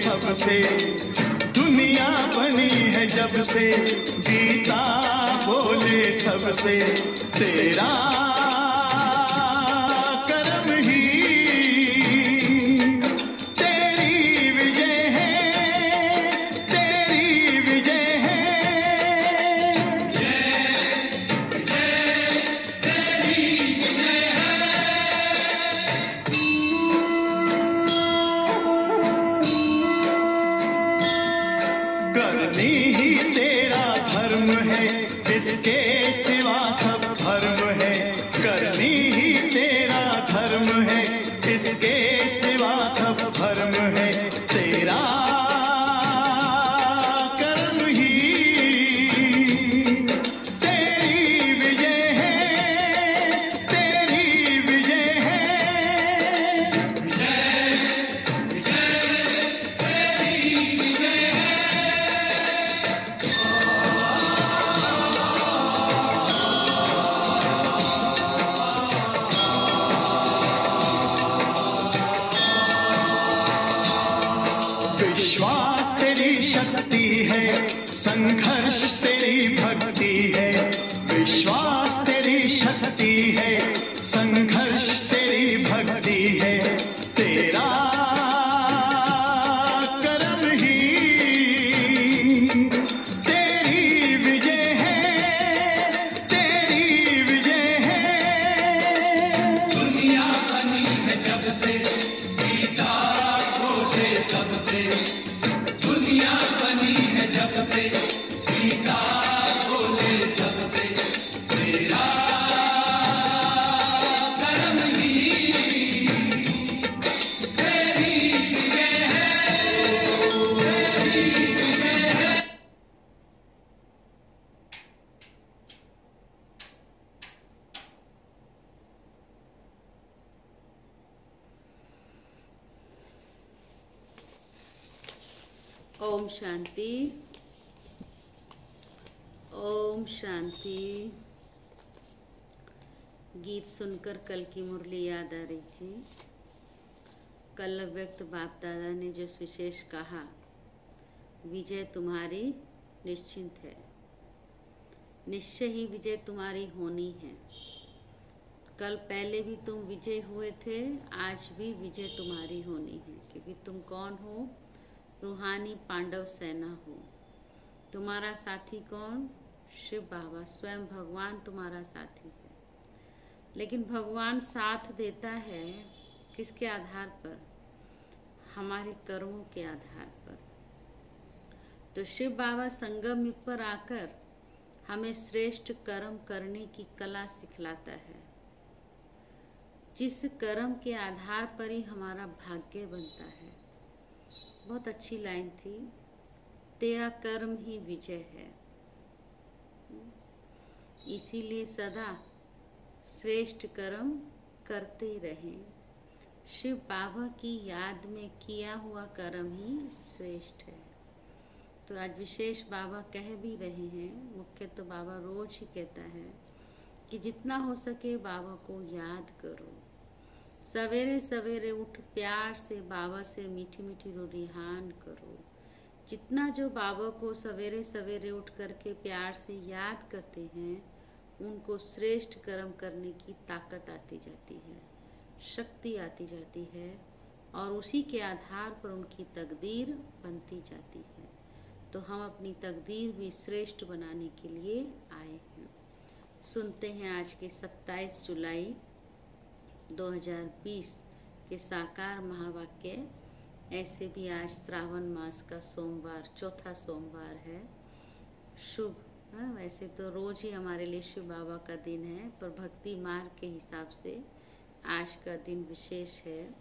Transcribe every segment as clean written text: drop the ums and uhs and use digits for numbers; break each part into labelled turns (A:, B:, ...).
A: सबसे दुनिया बनी है जब से, गीता बोले सबसे, तेरा कर्म ही तेरी विजय है, तेरी विजय है। जय जय तेरी विजय है। करनी ही तेरा धर्म है, इसके सिवा सब धर्म है। करनी ही तेरा धर्म है, इसके सिवा सब धर्म है। तेरा कर्म ही तेरी विजय है, तेरी विजय है। जय जय तेरी विजय विश्वास तेरी शक्ति है, संघर्ष तेरी भक्ति है। विश्वास तेरी शक्ति है, संघर्ष तेरी भक्ति है। तेरा कर्म ही तेरी विजय है, तेरी विजय है। दुनिया बनी है जब से, गीता खोजे सबसे। दुनिया बनी है जब से, गीता बोले सबसे, तेरा कर्म ही तेरी विजय है, तेरी विजय है।
B: ओम शांति, ओम शांति। गीत सुनकर कल की मुरली याद आ रही थी। कल व्यक्त बाप दादा ने जो विशेष कहा, विजय तुम्हारी निश्चिंत है, निश्चय ही विजय तुम्हारी होनी है। कल पहले भी तुम विजय हुए थे, आज भी विजय तुम्हारी होनी है। क्योंकि तुम कौन हो? रूहानी पांडव सेना हो। तुम्हारा साथी कौन? शिव बाबा, स्वयं भगवान तुम्हारा साथी है। लेकिन भगवान साथ देता है किसके आधार पर? हमारे कर्मों के आधार पर। तो शिव बाबा संगम युग पर आकर हमें श्रेष्ठ कर्म करने की कला सिखलाता है, जिस कर्म के आधार पर ही हमारा भाग्य बनता है। बहुत अच्छी लाइन थी, तेरा कर्म ही विजय है। इसीलिए सदा श्रेष्ठ कर्म करते रहें। शिव बाबा की याद में किया हुआ कर्म ही श्रेष्ठ है। तो आज विशेष बाबा कह भी रहे हैं, मुख्य तो बाबा रोज ही कहता है कि जितना हो सके बाबा को याद करो। सवेरे सवेरे उठ प्यार से बाबा से मीठी मीठी रूहान करो। जितना जो बाबा को सवेरे सवेरे उठ करके प्यार से याद करते हैं, उनको श्रेष्ठ कर्म करने की ताकत आती जाती है, शक्ति आती जाती है, और उसी के आधार पर उनकी तकदीर बनती जाती है। तो हम अपनी तकदीर भी श्रेष्ठ बनाने के लिए आए हैं। सुनते हैं आज के 27 जुलाई 2020 के साकार महावाक्य। ऐसे भी आज श्रावण मास का सोमवार, चौथा सोमवार है। शुभ, वैसे तो रोज ही हमारे लिए शिव बाबा का दिन है, पर भक्ति मार्ग के हिसाब से आज का दिन विशेष है।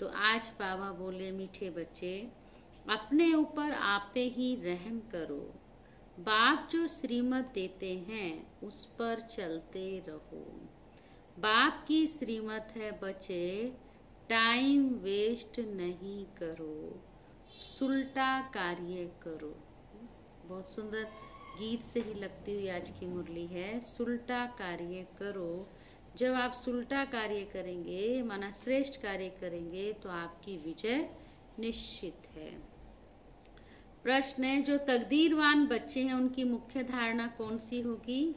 B: तो आज बाबा बोले, मीठे बच्चे अपने ऊपर आपे ही रहम करो। बाप जो श्रीमत देते हैं उस पर चलते रहो। बाप की श्रीमत है बच्चे, टाइम वेस्ट नहीं करो, सुलटा कार्य करो। बहुत सुंदर गीत से ही लगती हुई आज की मुरली है, सुलटा कार्य करो। जब आप सुलटा कार्य करेंगे, माना श्रेष्ठ कार्य करेंगे, तो आपकी विजय निश्चित है। प्रश्न है, जो तकदीरवान बच्चे हैं उनकी मुख्य धारणा कौन सी होगी?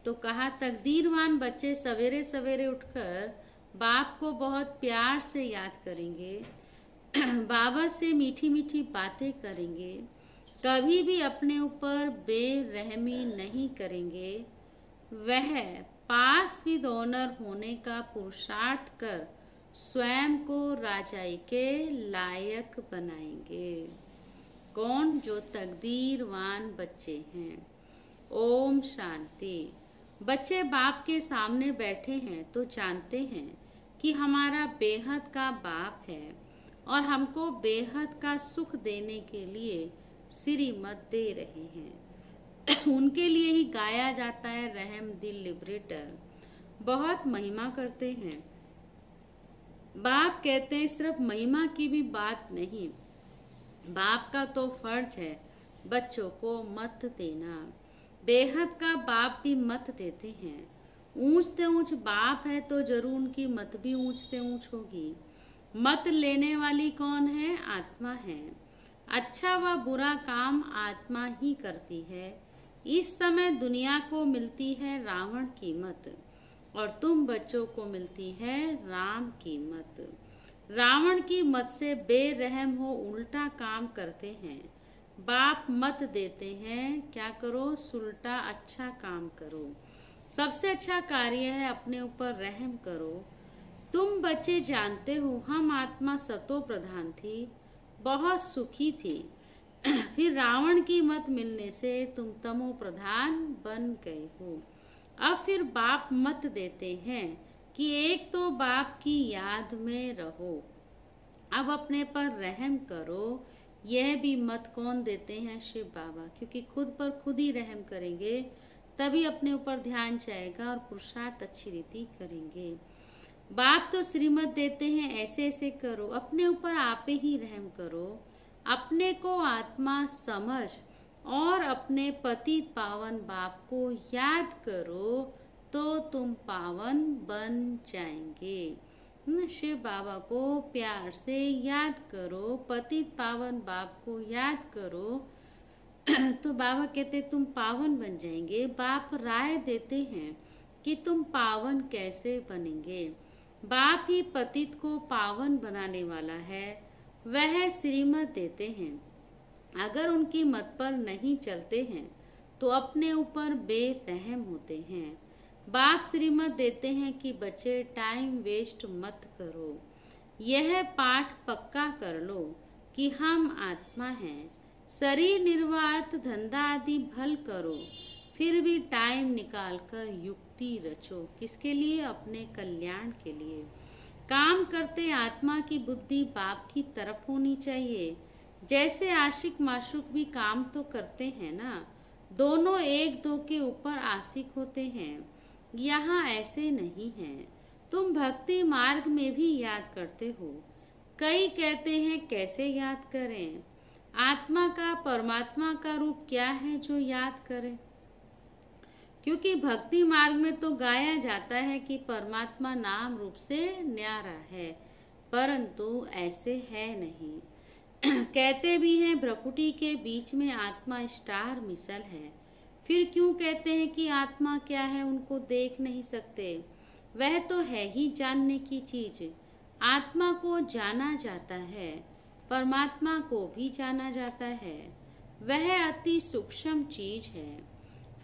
B: तो कहा तकदीरवान बच्चे सवेरे सवेरे उठकर बाप को बहुत प्यार से याद करेंगे, बाबा से मीठी मीठी बातें करेंगे, कभी भी अपने ऊपर बेरहमी नहीं करेंगे। वह पास विद ऑनर होने का पुरुषार्थ कर स्वयं को राजाई के लायक बनाएंगे। कौन? जो तकदीरवान बच्चे हैं। ओम शांति। बच्चे बाप के सामने बैठे हैं तो जानते हैं कि हमारा बेहद का बाप है और हमको बेहद का सुख देने के लिए श्रीमत दे रहे हैं। उनके लिए ही गाया जाता है रहम दिल लिबरेटर। बहुत महिमा करते हैं। बाप कहते हैं सिर्फ महिमा की भी बात नहीं, बाप का तो फर्ज है बच्चों को मत देना। बेहद का बाप भी मत देते हैं। ऊंच से ऊंच बाप है तो जरूर उनकी मत भी ऊंच से ऊंच होगी। मत लेने वाली कौन है? आत्मा है। अच्छा व बुरा काम आत्मा ही करती है। इस समय दुनिया को मिलती है रावण की मत और तुम बच्चों को मिलती है राम की मत। रावण की मत से बेरहम हो उल्टा काम करते हैं। बाप मत देते हैं क्या करो? सुलटा अच्छा काम करो। सबसे अच्छा कार्य है अपने ऊपर रहम करो। तुम बच्चे जानते हो हम आत्मा सतो प्रधान थी, बहुत सुखी थी। फिर रावण की मत मिलने से तुम तमो प्रधान बन गए हो। अब फिर बाप मत देते हैं कि एक तो बाप की याद में रहो, अब अपने पर रहम करो। यह भी मत कौन देते हैं? शिव बाबा। क्योंकि खुद पर खुद ही रहम करेंगे तभी अपने ऊपर ध्यान जाएगा और पुरुषार्थ अच्छी रीति करेंगे। बाप तो श्रीमत देते हैं ऐसे ऐसे करो, अपने ऊपर आप ही रहम करो। अपने को आत्मा समझ और अपने पतित पावन बाप को याद करो तो तुम पावन बन जाएंगे। शिव बाबा को प्यार से याद करो, पतित पावन बाप को याद करो तो बाबा कहते तुम पावन बन जाएंगे। बाप राय देते हैं कि तुम पावन कैसे बनेंगे। बाप ही पतित को पावन बनाने वाला है, वह श्रीमत देते हैं। अगर उनकी मत पर नहीं चलते हैं तो अपने ऊपर बेरहम होते हैं। बाप श्रीमत देते हैं कि बच्चे टाइम वेस्ट मत करो, यह पाठ पक्का कर लो कि हम आत्मा हैं। शरीर निर्वार्थ धंधा आदि भल करो, फिर भी टाइम निकाल कर युक्ति रचो। किसके लिए? अपने कल्याण के लिए। काम करते आत्मा की बुद्धि बाप की तरफ होनी चाहिए। जैसे आशिक माशूक भी काम तो करते हैं ना, दोनों एक दो के ऊपर आशिक होते हैं। यहाँ ऐसे नहीं है। तुम भक्ति मार्ग में भी याद करते हो। कई कहते हैं कैसे याद करें? आत्मा का परमात्मा का रूप क्या है जो याद करें? क्योंकि भक्ति मार्ग में तो गाया जाता है कि परमात्मा नाम रूप से न्यारा है, परंतु ऐसे है नहीं। कहते भी हैं भ्रकुटी के बीच में आत्मा स्टार मिसल है। फिर क्यों कहते हैं कि आत्मा क्या है उनको देख नहीं सकते? वह तो है ही जानने की चीज। आत्मा को जाना जाता है, परमात्मा को भी जाना जाता है। वह अति सूक्ष्म चीज है,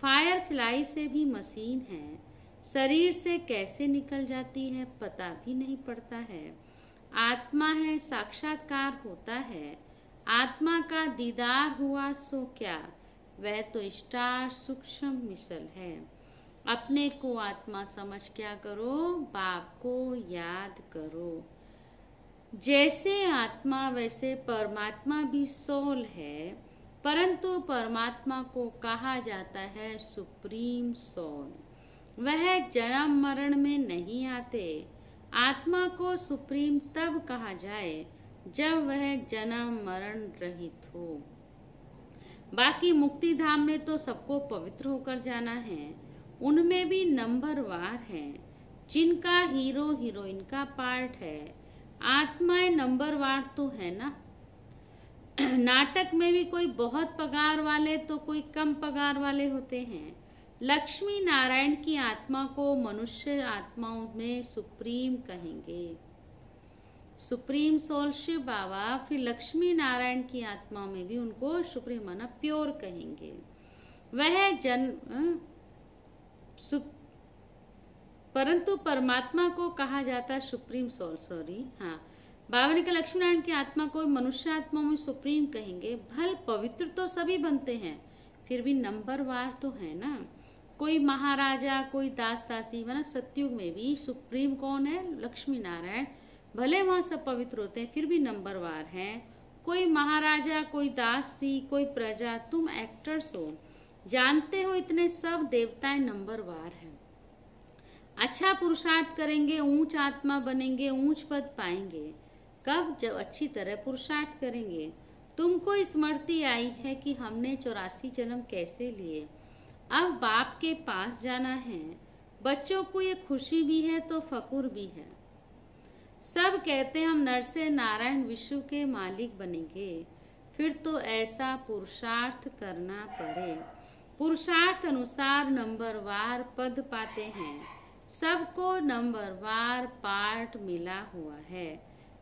B: फायर फ्लाई से भी मशीन है। शरीर से कैसे निकल जाती है पता भी नहीं पड़ता है। आत्मा है, साक्षात्कार होता है। आत्मा का दीदार हुआ सो क्या, वह तो स्टार सूक्ष्म मिसल है। अपने को आत्मा समझ क्या करो? बाप को याद करो। जैसे आत्मा वैसे परमात्मा भी सोल है, परंतु परमात्मा को कहा जाता है सुप्रीम सोल। वह जन्म मरण में नहीं आते। आत्मा को सुप्रीम तब कहा जाए जब वह जन्म मरण रहित हो। बाकी मुक्ति धाम में तो सबको पवित्र होकर जाना है। उनमें भी नंबरवार हैं जिनका हीरो हीरोइन का पार्ट है। आत्माएं नंबरवार तो है ना। नाटक में भी कोई बहुत पगार वाले तो कोई कम पगार वाले होते हैं। लक्ष्मी नारायण की आत्मा को मनुष्य आत्माओं में सुप्रीम कहेंगे, सुप्रीम सोल शिव बाबा। फिर लक्ष्मी नारायण की आत्मा में भी उनको सुप्रीम माना प्योर कहेंगे। वह परंतु परमात्मा को कहा जाता है सुप्रीम सोल। हाँ, बाबा ने कहा लक्ष्मी नारायण की आत्मा को मनुष्य आत्मा में सुप्रीम कहेंगे। भल पवित्र तो सभी बनते हैं, फिर भी नंबरवार तो है ना। कोई महाराजा, कोई दास दासी, वरना सतयुग में भी सुप्रीम कौन है? लक्ष्मी नारायण। भले वहां सब पवित्र होते हैं, फिर भी नंबरवार हैं। कोई महाराजा, कोई दासी, कोई प्रजा, तुम एक्टर्स हो, जानते हो इतने सब देवताएं नंबरवार हैं। अच्छा पुरुषार्थ करेंगे, ऊंच आत्मा बनेंगे, ऊंच पद पाएंगे। कब? जब अच्छी तरह पुरुषार्थ करेंगे। तुमको स्मृति आई है कि हमने 84 जन्म कैसे लिए। अब बाप के पास जाना है। बच्चों को ये खुशी भी है तो फकुर भी है। सब कहते हैं हम नर से नारायण विश्व के मालिक बनेंगे। फिर तो ऐसा पुरुषार्थ करना पड़े। पुरुषार्थ अनुसार नंबरवार पद पाते हैं। सबको नंबरवार पार्ट मिला हुआ है।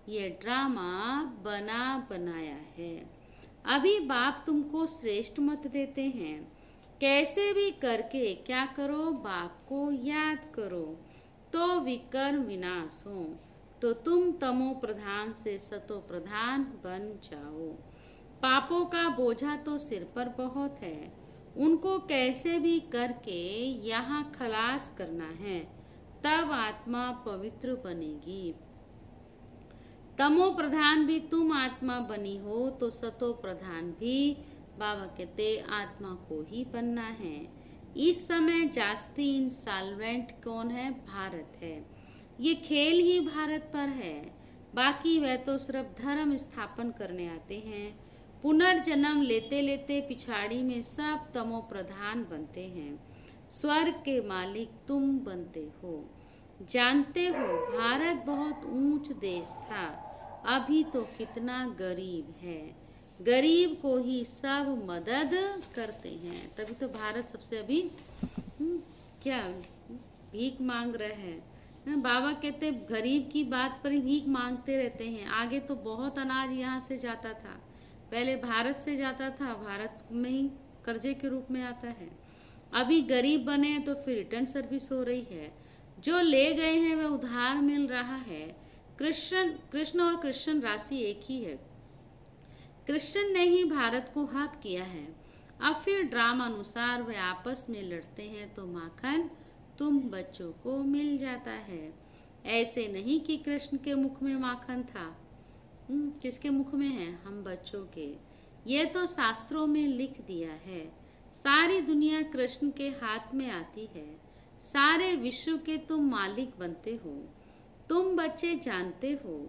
B: ये ड्रामा बना बनाया है। अभी बाप तुमको श्रेष्ठ मत देते हैं। कैसे भी करके क्या करो? बाप को याद करो तो विकर्म विनाश हो, तो तुम तमो प्रधान से सतो प्रधान बन जाओ। पापों का बोझा तो सिर पर बहुत है, उनको कैसे भी करके यहाँ खलास करना है, तब आत्मा पवित्र बनेगी। तमो प्रधान भी तुम आत्मा बनी हो तो सतो प्रधान भी बाबा कहते आत्मा को ही बनना है। इस समय जास्ती इंस्टॉलमेंट कौन है? भारत है। ये खेल ही भारत पर है। बाकी वह तो सिर्फ धर्म स्थापन करने आते हैं। पुनर्जन्म लेते लेते पिछाड़ी में सब तमो प्रधान बनते हैं। स्वर्ग के मालिक तुम बनते हो। जानते हो भारत बहुत ऊंच देश था, अभी तो कितना गरीब है। गरीब को ही सब मदद करते हैं, तभी तो भारत सबसे अभी क्या भीख मांग रहे हैं। बाबा कहते गरीब की बात पर ही भीख मांगते रहते हैं। आगे तो बहुत अनाज यहाँ से जाता था, पहले भारत से जाता था, भारत में ही कर्जे के रूप में आता है। अभी गरीब बने तो फिर रिटर्न सर्विस हो रही है। जो ले गए हैं वह उधार मिल रहा है। कृष्ण और कृष्ण राशि एक ही है। कृष्ण ने ही भारत को हक किया है। अब फिर ड्रामा अनुसार वे आपस में लड़ते हैं तो माखन तुम बच्चों को मिल जाता है। ऐसे नहीं कि कृष्ण के मुख में माखन था। किसके मुख में है? हम बच्चों के। ये तो शास्त्रों में लिख दिया है। सारी दुनिया कृष्ण के हाथ में आती है। सारे विश्व के तुम मालिक बनते हो। तुम बच्चे जानते हो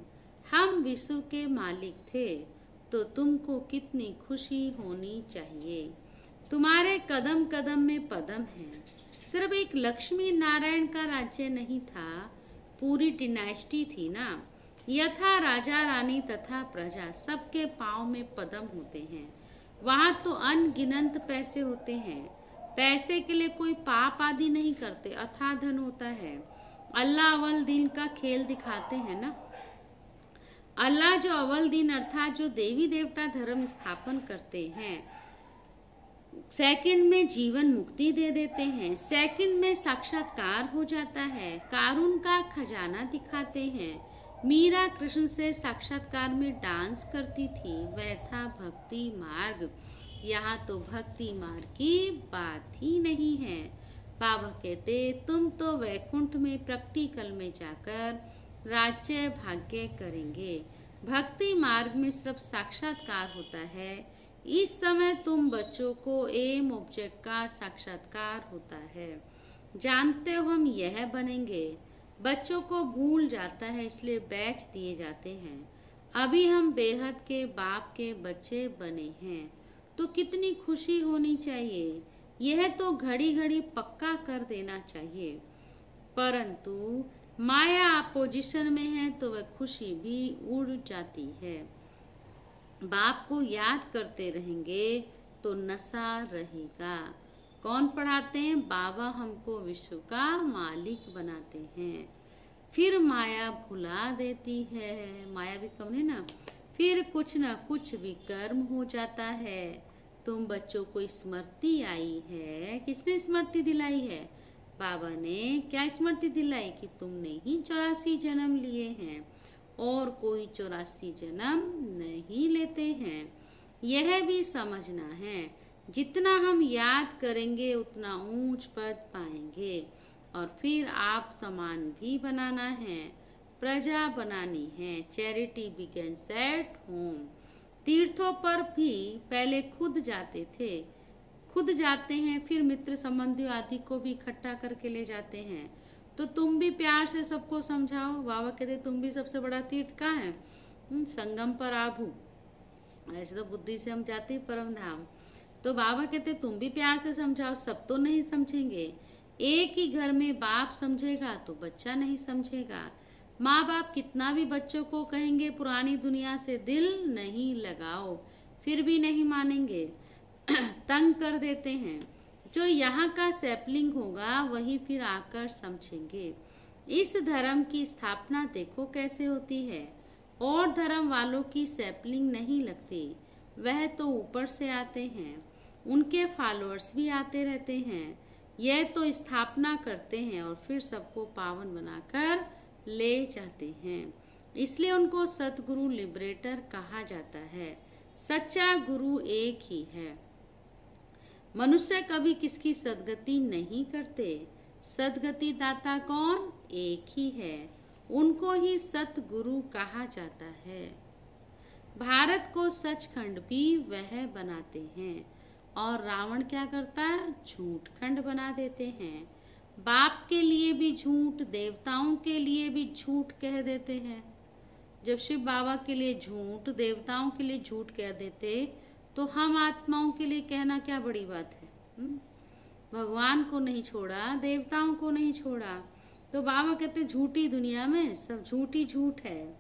B: हम विश्व के मालिक थे, तो तुमको कितनी खुशी होनी चाहिए। तुम्हारे कदम कदम में पदम है। सिर्फ एक लक्ष्मी नारायण का राज्य नहीं था, पूरी डिनाइस्टी थी ना। यथा राजा रानी तथा प्रजा, सबके पांव में पदम होते हैं। वहां तो अनगिनत पैसे होते हैं। पैसे के लिए कोई पाप आदि नहीं करते, अथाह धन होता है। अल्लाह अव्वल दिन का खेल दिखाते हैं ना। अल्लाह जो अव्वल दिन अर्थात जो देवी देवता धर्म स्थापन करते हैं, सेकंड में जीवन मुक्ति दे देते हैं, सेकंड में साक्षात्कार हो जाता है, कारून का खजाना दिखाते हैं। मीरा कृष्ण से साक्षात्कार में डांस करती थी, वह था भक्ति मार्ग। यहाँ तो भक्ति मार्ग की बात ही नहीं है। बाबा कहते तुम तो वैकुंठ में प्रैक्टिकल में जाकर राज्य भाग्य करेंगे। भक्ति मार्ग में सिर्फ साक्षात्कार होता है। इस समय तुम बच्चों को एम ऑब्जेक्ट का साक्षात्कार होता है। जानते हो हम यह बनेंगे। बच्चों को भूल जाता है, इसलिए बैच दिए जाते हैं। अभी हम बेहद के बाप के बच्चे बने हैं, तो कितनी खुशी होनी चाहिए। यह तो घड़ी घड़ी पक्का कर देना चाहिए। परंतु माया अपोजिशन में है तो वह खुशी भी उड़ जाती है। बाप को याद करते रहेंगे तो नशा रहेगा। कौन पढ़ाते हैं? बाबा हमको विश्व का मालिक बनाते हैं। फिर माया भुला देती है, माया भी कम नहीं ना। फिर कुछ ना कुछ विकर्म हो जाता है। तुम बच्चों को स्मृति आई है। किसने स्मृति दिलाई है? बाबा ने। क्या स्मृति दिलाई? कि तुमने ही 84 जन्म लिए हैं और कोई 84 जन्म नहीं लेते हैं। यह भी समझना है, जितना हम याद करेंगे उतना ऊंच पद पाएंगे। और फिर आप समान भी बनाना है, प्रजा बनानी है। Charity begins at home. तीर्थों पर भी पहले खुद जाते थे, खुद जाते हैं, फिर मित्र संबंधियों आदि को भी इकट्ठा करके ले जाते हैं। तो तुम भी प्यार से सबको समझाओ। बाबा कहते तुम भी सबसे बड़ा तीर्थ कहाँ है? संगम पर आभू। ऐसे तो बुद्धि से हम जाते हैं परम धाम। तो बाबा कहते तुम भी प्यार से समझाओ। सब तो नहीं समझेंगे। एक ही घर में बाप समझेगा तो बच्चा नहीं समझेगा। माँ बाप कितना भी बच्चों को कहेंगे पुरानी दुनिया से दिल नहीं लगाओ, फिर भी नहीं मानेंगे, तंग कर देते हैं। जो यहाँ का सैपलिंग होगा वही फिर आकर समझेंगे। इस धर्म की स्थापना देखो कैसे होती है। और धर्म वालों की सैपलिंग नहीं लगती, वह तो ऊपर से आते हैं। उनके फॉलोअर्स भी आते रहते हैं। यह तो स्थापना करते हैं और फिर सबको पावन बनाकर ले जाते हैं। इसलिए उनको सतगुरु लिबरेटर कहा जाता है। सच्चा गुरु एक ही है। मनुष्य कभी किसकी सदगति नहीं करते। सदगति दाता कौन? एक ही है। उनको ही सतगुरु कहा जाता है। भारत को सचखंड भी वह बनाते हैं और रावण क्या करता है? झूठ खंड बना देते हैं। बाप के लिए भी झूठ, देवताओं के लिए भी झूठ कह देते हैं। जब शिव बाबा के लिए झूठ, देवताओं के लिए झूठ कह देते तो हम आत्माओं के लिए कहना क्या बड़ी बात है? भगवान को नहीं छोड़ा, देवताओं को नहीं छोड़ा। तो बाबा कहते झूठी दुनिया में सब झूठी झूठ है।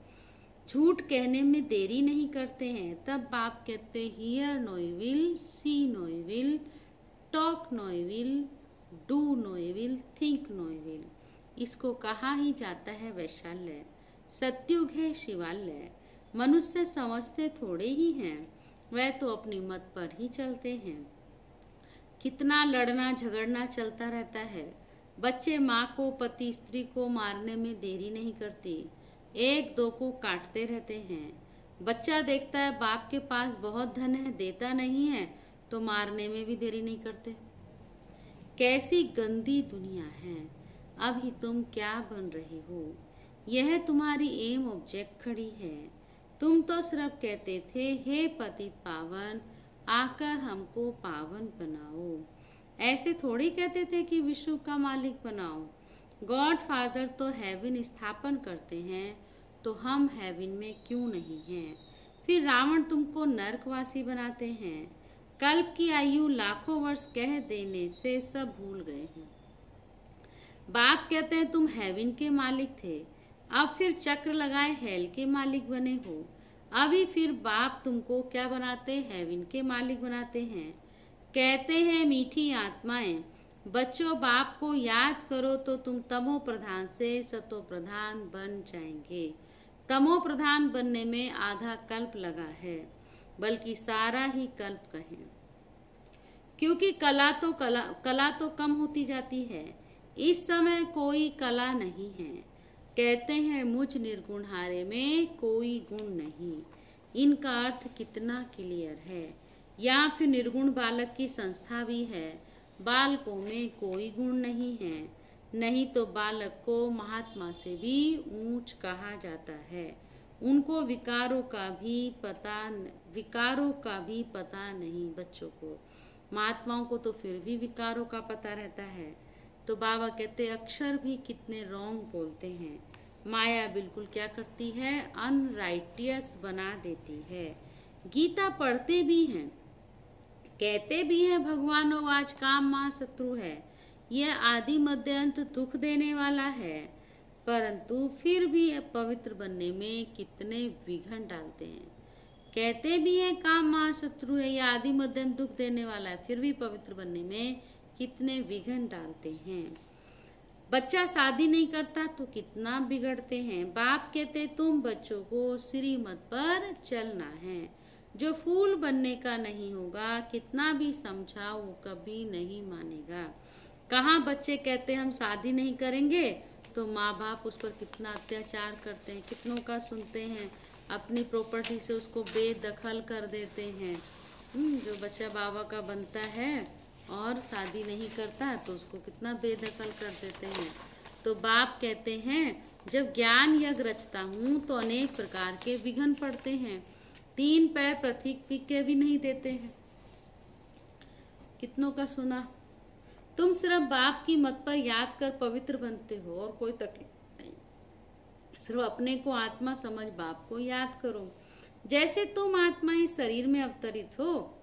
B: झूठ कहने में देरी नहीं करते हैं। तब बाप कहते hear no evil, see no evil, talk no evil, do no evil, think no evil. इसको कहा ही जाता है वैशाल्य। सत्युग है शिवालय। मनुष्य समझते थोड़े ही हैं, वह तो अपनी मत पर ही चलते हैं। कितना लड़ना झगड़ना चलता रहता है। बच्चे माँ को, पति स्त्री को मारने में देरी नहीं करती, एक दो को काटते रहते हैं। बच्चा देखता है बाप के पास बहुत धन है, देता नहीं है, तो मारने में भी देरी नहीं करते। कैसी गंदी दुनिया है। अभी तुम क्या बन रहे हो? यह तुम्हारी एम ऑब्जेक्ट खड़ी है। तुम तो सिर्फ कहते थे हे पतित पावन, आकर हमको पावन बनाओ। ऐसे थोड़ी कहते थे कि विश्व का मालिक बनाओ। गॉड फादर तो हेवन स्थापन करते हैं, तो हम हेवन में क्यों नहीं हैं? फिर रावण तुमको नरकवासी बनाते हैं। कल्प की आयु लाखों वर्ष कह देने से सब भूल गए हैं। बाप कहते हैं तुम हेवन के मालिक थे, अब फिर चक्र लगाए हेल के मालिक बने हो। अभी फिर बाप तुमको क्या बनाते? हेवन के मालिक बनाते हैं। कहते हैं मीठी आत्माएं, बच्चों बाप को याद करो तो तुम तमो प्रधान से सतो प्रधान बन जाएंगे। तमो प्रधान बनने में आधा कल्प लगा है, बल्कि सारा ही कल्प कहें, क्योंकि कला तो कम होती जाती है। इस समय कोई कला नहीं है। कहते हैं मुझ निर्गुण हारे में कोई गुण नहीं। इनका अर्थ कितना क्लियर है। या फिर निर्गुण बालक की संस्था भी है। बालकों में कोई गुण नहीं है, नहीं तो बालक को महात्मा से भी ऊंच कहा जाता है। उनको विकारों का भी पता नहीं बच्चों को। महात्माओं को तो फिर भी विकारों का पता रहता है। तो बाबा कहते अक्षर भी कितने रॉन्ग बोलते हैं। माया बिल्कुल क्या करती है? अनराइटियस बना देती है। गीता पढ़ते भी हैं, कहते भी हैं भगवानो आज काम मां शत्रु है, यह आदि मध्य अंत दुख देने वाला है, परंतु फिर भी पवित्र बनने में कितने विघ्न डालते हैं। कहते भी हैं काम महाशत्रु है, या आदि मध्यम दुख देने वाला है, फिर भी पवित्र बनने में कितने विघ्न डालते हैं। बच्चा शादी नहीं करता तो कितना बिगड़ते हैं। बाप कहते तुम बच्चों को श्रीमत पर चलना है, जो फूल बनने का नहीं होगा, कितना भी समझाओ वो कभी नहीं मानेगा। कहाँ बच्चे कहते हम शादी नहीं करेंगे तो माँ बाप उस पर कितना अत्याचार करते हैं, कितनों का सुनते हैं, अपनी प्रॉपर्टी से उसको बेदखल कर देते हैं। जो बच्चा बाबा का बनता है और शादी नहीं करता तो उसको कितना बेदखल कर देते हैं। तो बाप कहते हैं जब ज्ञान यज्ञ रचता हूँ तो अनेक प्रकार के विघ्न पड़ते हैं, 3 पैर पृथ्वी के भी नहीं देते हैं। कितनों का सुना। तुम सिर्फ बाप की मत पर याद कर पवित्र बनते हो और कोई तकलीफ नहीं। सिर्फ अपने को आत्मा समझ बाप को याद करो। जैसे तुम आत्मा इस शरीर में अवतरित हो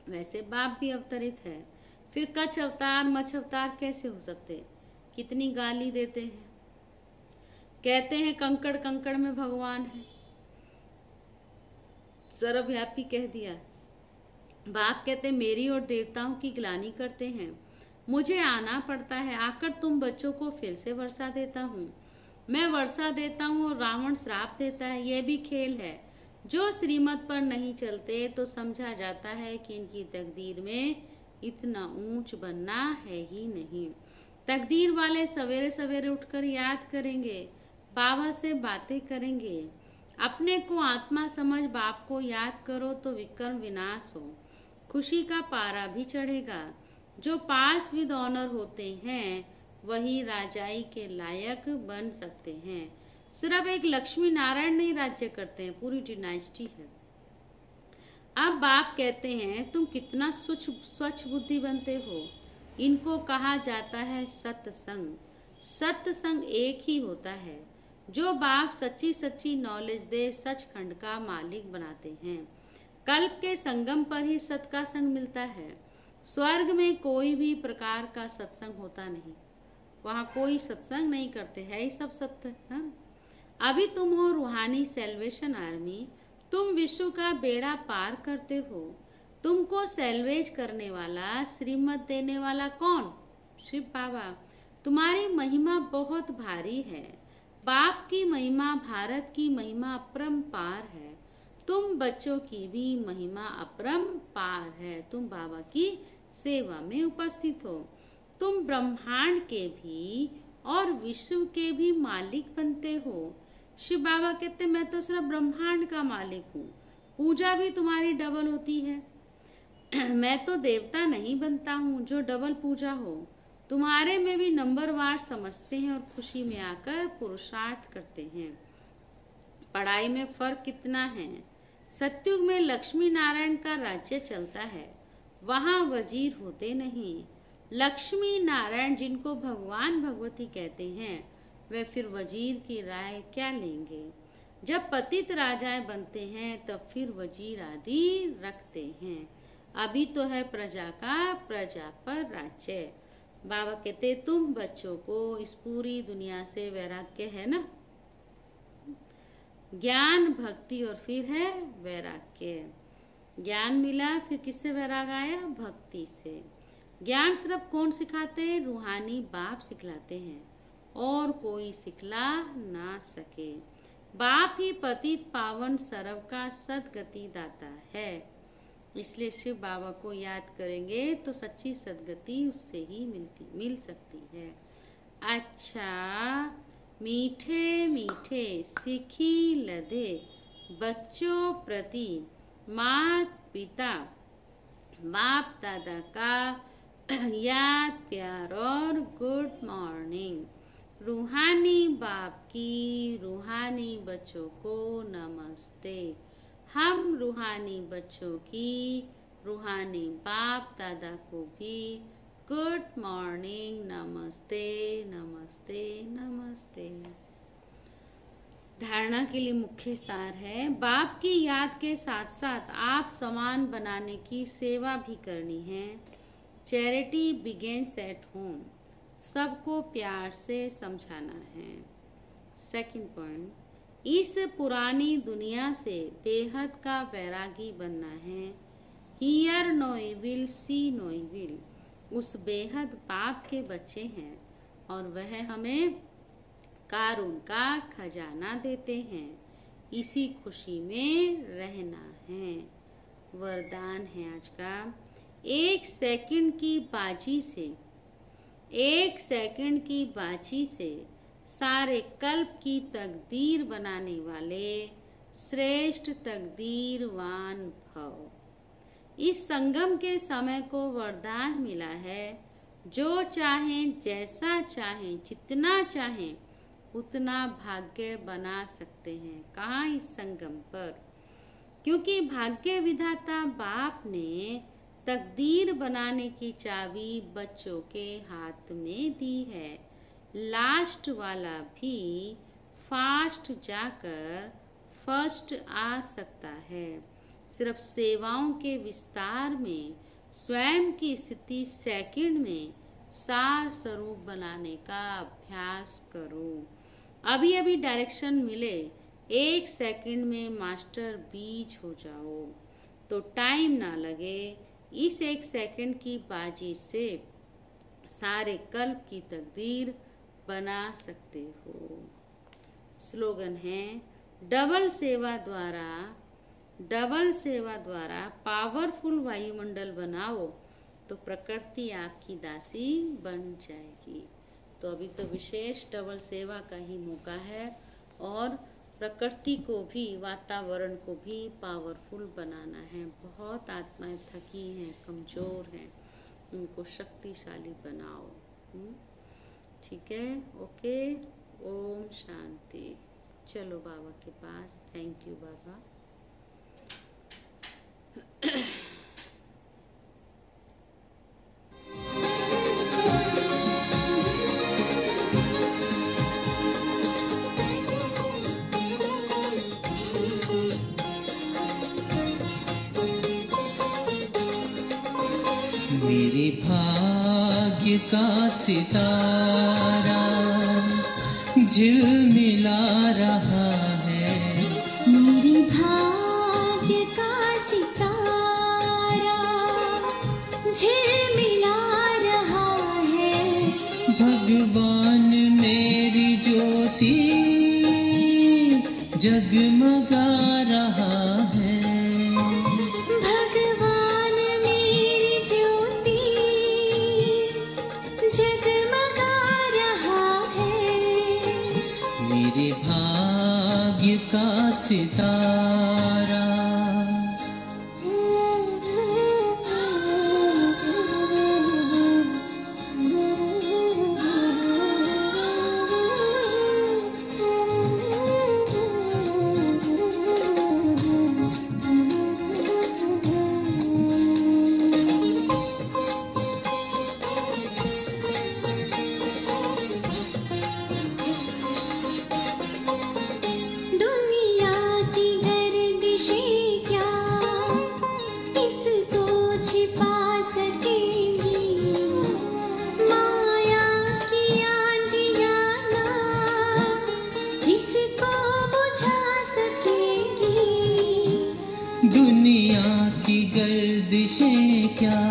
B: वैसे बाप भी अवतरित है। फिर कच्छ अवतार मच्छ अवतार कैसे हो सकते? कितनी गाली देते हैं। कहते हैं कंकड़ कंकड़ में भगवान है, सर्वव्यापी कह दिया। बाप कहते मेरी और देवताओं की ग्लानि करते हैं, मुझे आना पड़ता है, आकर तुम बच्चों को फिर से वर्षा देता हूँ। मैं वर्षा देता हूँ और रावण श्राप देता है। यह भी खेल है। जो श्रीमत पर नहीं चलते तो समझा जाता है कि इनकी तकदीर में इतना ऊंच बनना है ही नहीं। तकदीर वाले सवेरे सवेरे उठकर याद करेंगे, बाबा से बातें करेंगे। अपने को आत्मा समझ बाप को याद करो तो विक्रम विनाश हो, खुशी का पारा भी चढ़ेगा। जो पास विद ऑनर होते हैं वही राजाई के लायक बन सकते हैं। सिर्फ एक लक्ष्मी नारायण नहीं राज्य करते हैं, पूरी डिनाइस्टी है। अब बाप कहते हैं तुम कितना स्वच्छ बुद्धि बनते हो। इनको कहा जाता है सत्संग। सत्संग एक ही होता है। जो बाप सच्ची सच्ची नॉलेज दे सचखंड का मालिक बनाते हैं। कल्प के संगम पर ही सत का संग मिलता है। स्वर्ग में कोई भी प्रकार का सत्संग होता नहीं, वहां कोई सत्संग नहीं करते है, ये सब सत्य है। अभी तुम हो रूहानी सेल्वेशन आर्मी, तुम विश्व का बेड़ा पार करते हो। तुमको सेल्वेज करने वाला श्रीमत देने वाला कौन? शिव बाबा। तुम्हारी महिमा बहुत भारी है। बाप की महिमा भारत की महिमा अपरंपार है। तुम बच्चों की भी महिमा अपरंपार है। तुम बाबा की सेवा में उपस्थित हो। तुम ब्रह्मांड के भी और विश्व के भी मालिक बनते हो। शिव बाबा कहते मैं तो सिर्फ ब्रह्मांड का मालिक हूँ, पूजा भी तुम्हारी डबल होती है। मैं तो देवता नहीं बनता हूँ जो डबल पूजा हो। तुम्हारे में भी नंबरवार समझते हैं और खुशी में आकर पुरुषार्थ करते हैं। पढ़ाई में फर्क कितना है। सतयुग में लक्ष्मी नारायण का राज्य चलता है, वहां वजीर होते नहीं। लक्ष्मी नारायण जिनको भगवान भगवती कहते हैं वे फिर वजीर की राय क्या लेंगे। जब पतित राजाएं बनते हैं तब फिर वजीर आदि रखते हैं। अभी तो है प्रजा का प्रजा पर राज्य। बाबा कहते तुम बच्चों को इस पूरी दुनिया से वैराग्य है ना, ज्ञान भक्ति और फिर है वैराग्य। ज्ञान मिला फिर किससे वैराग आया? भक्ति से। ज्ञान सिर्फ कौन सिखाते हैं? रूहानी बाप सिखलाते हैं और कोई सिखला ना सके। बाप ही पतित पावन सर्व का सदगति दाता है। इसलिए शिव बाबा को याद करेंगे तो सच्ची सदगति उससे ही मिल सकती है। अच्छा, मीठे मीठे सीखी लदे बच्चों प्रति मात पिता बाप दादा का याद प्यार और गुड मॉर्निंग। रूहानी बाप की रूहानी बच्चों को नमस्ते। हम रूहानी बच्चों की रूहानी बाप दादा को भी गुड मॉर्निंग, नमस्ते नमस्ते नमस्ते। धारणा के लिए मुख्य सार है, बाप की याद के साथ साथ आप समान बनाने की सेवा भी करनी है। Charity begins at home. सबको प्यार से समझाना है। सेकंड पॉइंट, इस पुरानी दुनिया से बेहद का वैरागी बनना है। Hear no evil, see no evil. उस बेहद बाप के बच्चे हैं और वह हमें कारून का खजाना देते हैं। इसी खुशी में रहना है। वरदान है आज का। 1 सेकंड की बाजी से, 1 सेकंड की बाजी से सारे कल्प की तकदीर बनाने वाले श्रेष्ठ तकदीरवान भव। इस संगम के समय को वरदान मिला है। जो चाहें, जैसा चाहें, जितना चाहें उतना भाग्य बना सकते हैं। कहाँ? इस संगम पर। क्योंकि भाग्य विधाता बाप ने तकदीर बनाने की चाबी बच्चों के हाथ में दी है। लास्ट वाला भी फास्ट जाकर फर्स्ट आ सकता है। सिर्फ सेवाओं के विस्तार में स्वयं की स्थिति सेकंड में सार स्वरूप बनाने का अभ्यास करो। अभी अभी डायरेक्शन मिले, 1 सेकंड में मास्टर बीज हो जाओ तो टाइम ना लगे। इस 1 सेकंड की बाजी से सारे कल्प की तकदीर बना सकते हो। स्लोगन है, डबल सेवा द्वारा पावरफुल वायुमंडल बनाओ तो प्रकृति आपकी दासी बन जाएगी। तो अभी तो विशेष डबल सेवा का ही मौका है और प्रकृति को भी, वातावरण को भी पावरफुल बनाना है। बहुत आत्माएं थकी हैं, कमजोर हैं, उनको शक्तिशाली बनाओ। ठीक है? ओके। ओम शांति। चलो बाबा के पास। थैंक यू बाबा।
A: मेरे भाग्य का सितारा झिलमिला रहा है।
C: मेरे भाग्य का सितारा झिलमिला रहा है।
A: भगवान मेरी ज्योति जगमगा रहा है।
C: भगवान मेरी ज्योति जगमगा रहा है।
A: मेरे भाग्य का सितारा।
C: दुनिया की गर्दिशें क्या इसको छिपा सकेंगी। माया की आंधियाँ ना इसको बुझा सकेंगी।
A: दुनिया की गर्दिशें क्या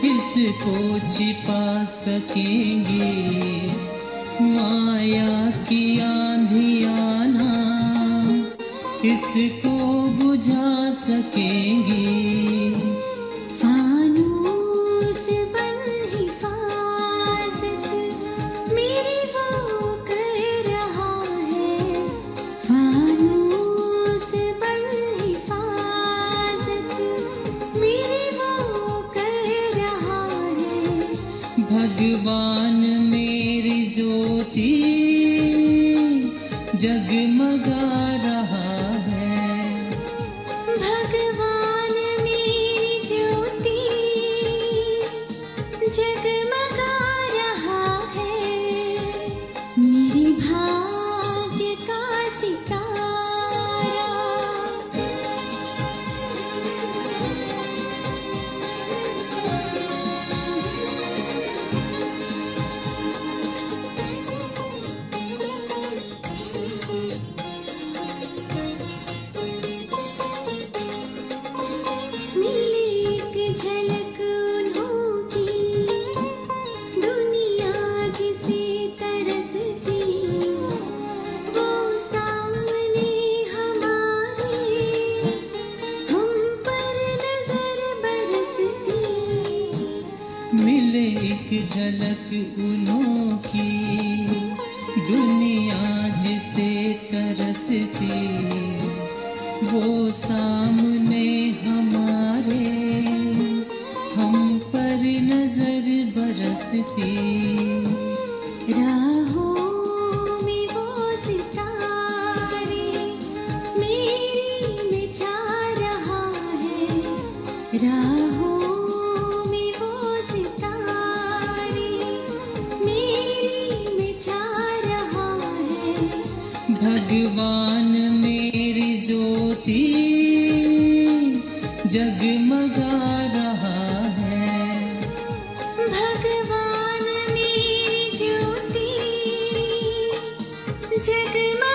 A: इसको छिपा सकेंगी। माया की आंधियाँ ना इसको बुझा सकेंगी।
C: फानूस बन हिफाजत मेरी वो कर रहा है। फानूस बन हिफाजत मेरी वो कर रहा है।
A: भगवान मेरी ज्योति जगमगा रहा है।
C: भगवान मेरी ज्योति जगमगा रहा है। मेरे भाग्य का सितारा।
A: झलक उनकी, दुनिया जिसे तरसती वो सामने हमारे, हम पर नजर बरसती।
C: राहों में वो सितारे मेरी में जा रहा है, राहों में वो सितारे मेरी में जा रहा है।
A: भगवान मेरी ज्योति जगमगा रहा है।
C: भगवान मेरी ज्योति जगमगा